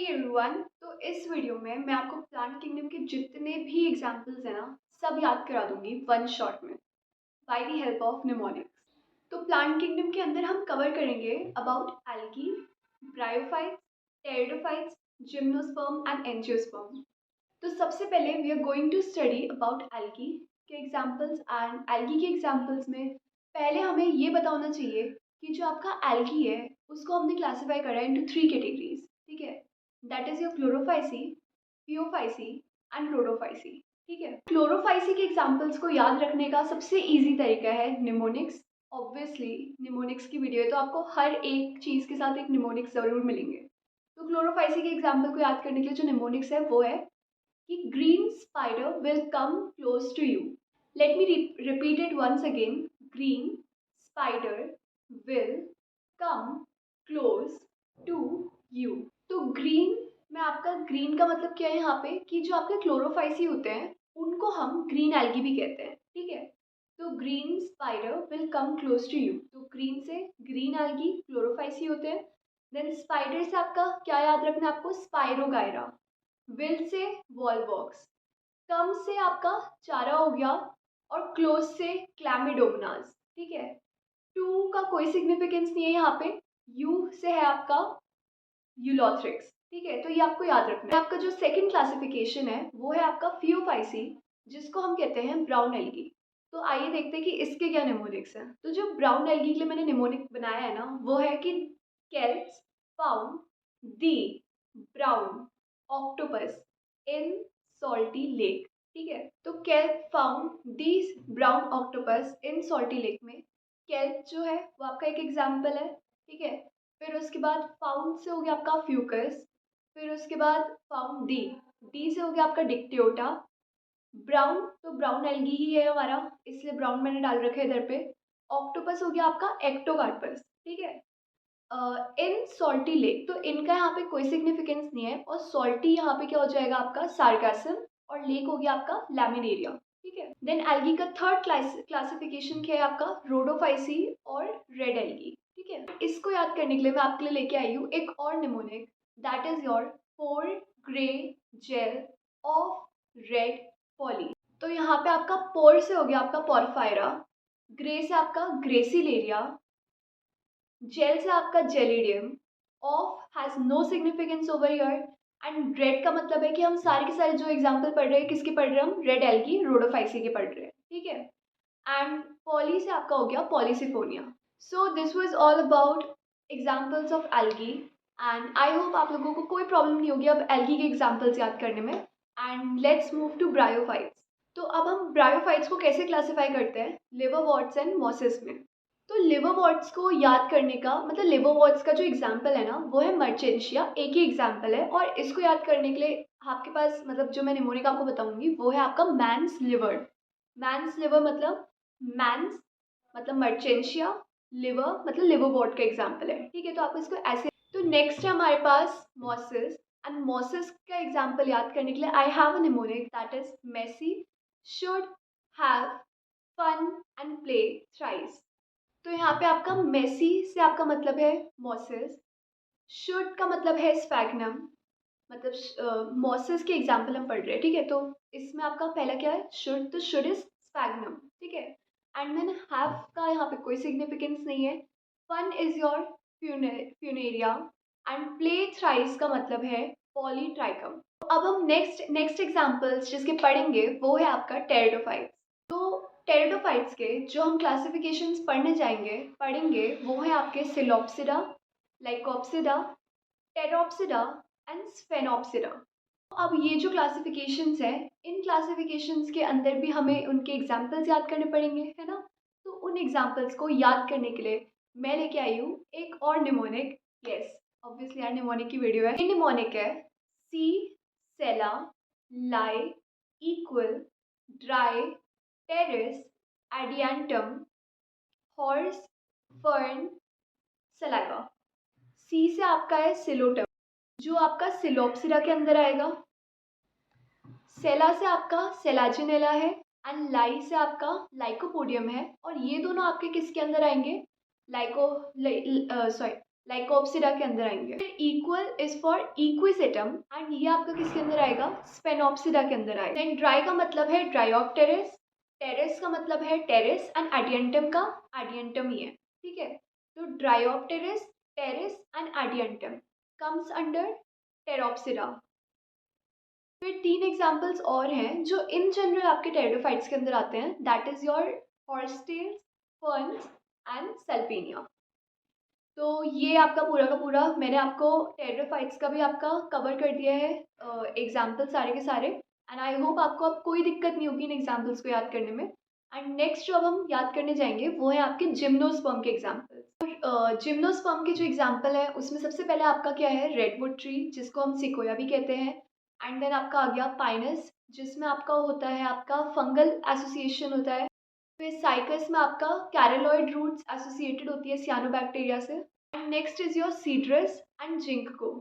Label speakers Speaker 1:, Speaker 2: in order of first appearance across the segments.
Speaker 1: Everyone, तो इस video में मैं आपको प्लांट किंगडम के जितने भी एग्जांपल्स हैं ना, सब याद करा दूंगी वन शॉट में by the help of mnemonics. तो प्लांट किंगडम के अंदर हम कवर करेंगे about algae, bryophytes, pteridophytes, gymnosperm and angiosperm. तो सबसे पहले we are going to study about algae के एग्जांपल्स। एंड एल्गी के एग्जांपल्स में पहले हमें ये पता होना चाहिए कि जो आपका एल्गी है उसको हमने क्लासीफाई करा है इनटू 3 कैटेगरीज। ठीक है, that is your Chlorophyceae, Phaeophyceae and Rhodophyceae. ठीक है, क्लोरोफाइसी के एग्जांपल्स को याद रखने का सबसे इजी तरीका है निमोनिक्स। ऑब्वियसली निमोनिक्स की वीडियो है तो आपको हर एक चीज़ के साथ एक निमोनिक्स ज़रूर मिलेंगे। तो क्लोरोफाइसी के एग्जाम्पल को याद करने के लिए जो निमोनिक्स है वो है कि green spider will come close to you. Let me repeat it once again. Green spider will come close to you. तो green में आपका green का मतलब क्या है यहाँ पे कि जो आपके क्लोरोफाइसी होते हैं उनको हम green algae भी कहते हैं। ठीक है, तो green spider will come close to you. तो green से green algae क्लोरोफाइसी होते हैं। देन स्पाइडर से आपका क्या याद रखना है आपको, स्पाइरोगायरा। विल से वॉलवॉक्स, कम से आपका चारा हो गया, और क्लोज से क्लैमिडोमोनास। ठीक है, टू का कोई सिग्निफिकेंस नहीं है यहाँ पे। यू से है आपका यूलोथ्रिक्स। ठीक है, तो ये आपको याद रखना है। आपका जो सेकंड क्लासिफिकेशन है वो है आपका फियोफाइसी, जिसको हम कहते हैं ब्राउन एल्गी। तो आइए देखते हैं कि इसके क्या निमोनिक्स हैं। तो जो ब्राउन एल्गी के लिए मैंने निमोनिक बनाया है ना वो है कि kelps found the brown octopus in salty lake. ठीक है, तो kelp found these brown octopus in salty lake में केल्प जो है वो आपका एक एग्जाम्पल है। ठीक है, फिर उसके बाद फाउंड से हो गया आपका फ्यूकस, फिर उसके बाद फाउंड डी, डी से हो गया आपका डिक्टियोटा। ब्राउन तो ब्राउन एल्गी ही है हमारा, इसलिए ब्राउन मैंने डाल रखा है इधर पे। ऑक्टोपस हो गया आपका एक्टोकार्पस। ठीक है, इन सॉल्टी लेक, तो इनका यहाँ पे कोई सिग्निफिकेंस नहीं है, और सॉल्टी यहाँ पे क्या हो जाएगा आपका सार्गासम, और लेक हो गया आपका लैमिनेरिया। ठीक है, देन एल्गी का थर्ड क्लासिफिकेशन क्या है आपका, रोडोफाइसी और रेड एल्गी। ठीक है, इसको याद करने के लिए मैं आपके लिए लेके आई हूँ एक और mnemonic, that is your 4 grey gel of red poly. तो यहाँ पे आपका पोर से हो गया आपका पोरफायरा, ग्रे से आपका ग्रेसिलेरिया, जेल से आपका gelidium, of has no significance over here, and red का मतलब है कि हम सारे के सारे जो एग्जाम्पल पढ़ रहे हैं किसके पढ़ रहे हैं, हम रेड एल्गी रोडोफाइसी के पढ़ रहे हैं। ठीक है, एंड पॉली से आपका हो गया Polysiphonia. So this was all about examples of algae, and I hope आप लोगों को कोई प्रॉब्लम नहीं होगी अब एल्गी के एग्जाम्पल्स याद करने में। And let's move to bryophytes. तो अब हम ब्रायोफाइट्स को कैसे क्लासीफाई करते हैं, लिवरवॉर्ट्स एंड मॉसेस में। तो लिवरवॉर्ट्स को याद करने का मतलब, लिवरवॉर्ट्स का जो एग्जाम्पल है ना वो है मर्चेंशिया, एक ही एग्जाम्पल है, और इसको याद करने के लिए आपके पास मतलब जो मैं निमोनिक आपको बताऊंगी वो है आपका मैंस लिवर। मैंस लिवर मतलब मैंस मतलब मर्चेंशिया, लिवर मतलब लिवरवॉर्ट का एग्जाम्पल है। ठीक है, तो आप इसको ऐसे। तो नेक्स्ट है हमारे पास मॉसेस, एंड मॉसेस का एग्जाम्पल याद करने के लिए I have a mnemonic that is Messi should have fun and play thrice. तो यहाँ पे आपका मेसी से आपका मतलब है मॉसेस, शुड का मतलब है स्फैग्नम, मतलब मॉसेस के एग्जाम्पल हम पढ़ रहे हैं। ठीक है, तो इसमें आपका पहला क्या है, शुड, तो शुड इज स्फैग्नम। ठीक है, एंड देन हैव का यहाँ पे कोई सिग्निफिकेंस नहीं है। Fun is your funaria, and play thrice का मतलब है पॉलीट्राइकम। तो अब हम नेक्स्ट एग्जाम्पल्स जिसके पढ़ेंगे वो है आपका टेरिडोफाइट्स। तो टेरिडोफाइट्स के जो हम क्लासिफिकेशंस पढ़ेंगे वो है आपके सिलोप्सिडा, लाइकोप्सिडा, टेरोप्सिडा एंड स्फेनोप्सिडा। अब ये जो क्लासिफिकेशंस हैं, इन क्लासिफिकेशंस के अंदर भी हमें उनके एग्जाम्पल्स याद करने पड़ेंगे, है ना। तो उन एग्जाम्पल्स को याद करने के लिए मैं लेके आई हूँ एक और निमोनिक। यस, ऑब्वियसली यार निमोनिक की वीडियो है। ये निमोनिक है C Sela lie equal dry Pteris Adiantum horse fern saliva. C से आपका है सिलोटम जो आपका सिलोप्सिरा के अंदर आएगा, सेला से आपका सेलाजिनेला है, एंड लाई से आपका लाइकोपोडियम है, और ये दोनों आपके किसके अंदर आएंगे, लाइकोप्सिडा के अंदर आएंगे। फिर equal is for Equisetum and ये आपका किसके अंदर आएगा, स्पेनोप्सिडा के अंदर आएगा। देन ड्राई का मतलब है ड्रायोप्टेरिस, टेरेस का मतलब है टेरेस एंड एडियंटम का एडियंटम ही है, ठीक है। तो Dryopteris, terrace and Adiantum comes under Pteropsida. फिर 3 एग्जाम्पल्स और हैं जो इन जनरल आपके टेरिडोफाइट्स के अंदर आते हैं, that is your horsetails, ferns and Salvinia. तो ये आपका पूरा का पूरा मैंने आपको टेरिडोफाइट्स का भी आपका कवर कर दिया है, एग्जाम्पल सारे के सारे। एंड आई होप आपको अब कोई दिक्कत नहीं होगी इन एग्जाम्पल्स को याद करने में। एंड नेक्स्ट जो अब हम याद करने जाएंगे वो है आपके जिम्नोस्पर्म के एग्जाम्पल। और जिम्नोस्पर्म के जो एग्जाम्पल है उसमें सबसे पहले आपका क्या है, रेडवुड ट्री जिसको हम सिकोया भी कहते हैं। एंड देन आपका आ गया पाइनस जिसमें आपका होता है आपका फंगल एसोसिएशन होता है। फिर साइकस में आपका कैरेलॉइड रूट्स एसोसिएटेड होती है सियानोबैक्टीरिया से। And next is your cedrus and ginkgo.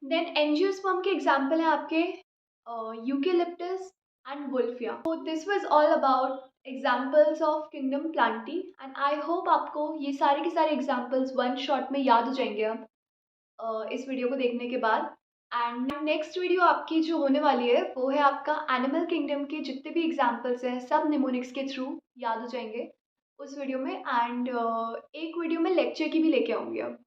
Speaker 1: Then angiosperm के एग्जाम्पल हैं आपके यूकेलिप्टस एंड वुल्फिया। तो this was all about examples of kingdom plantae and I hope आपको ये सारे के सारे एग्जाम्पल्स वन शॉट में याद हो जाएंगे अब इस वीडियो को देखने के बाद। एंड नेक्स्ट वीडियो आपकी जो होने वाली है वो है आपका एनिमल किंगडम के जितने भी एग्जाम्पल्स हैं सब निमोनिक्स के थ्रू याद हो जाएंगे उस वीडियो में। एंड एक वीडियो में लेक्चर की भी लेके आऊँगी अब।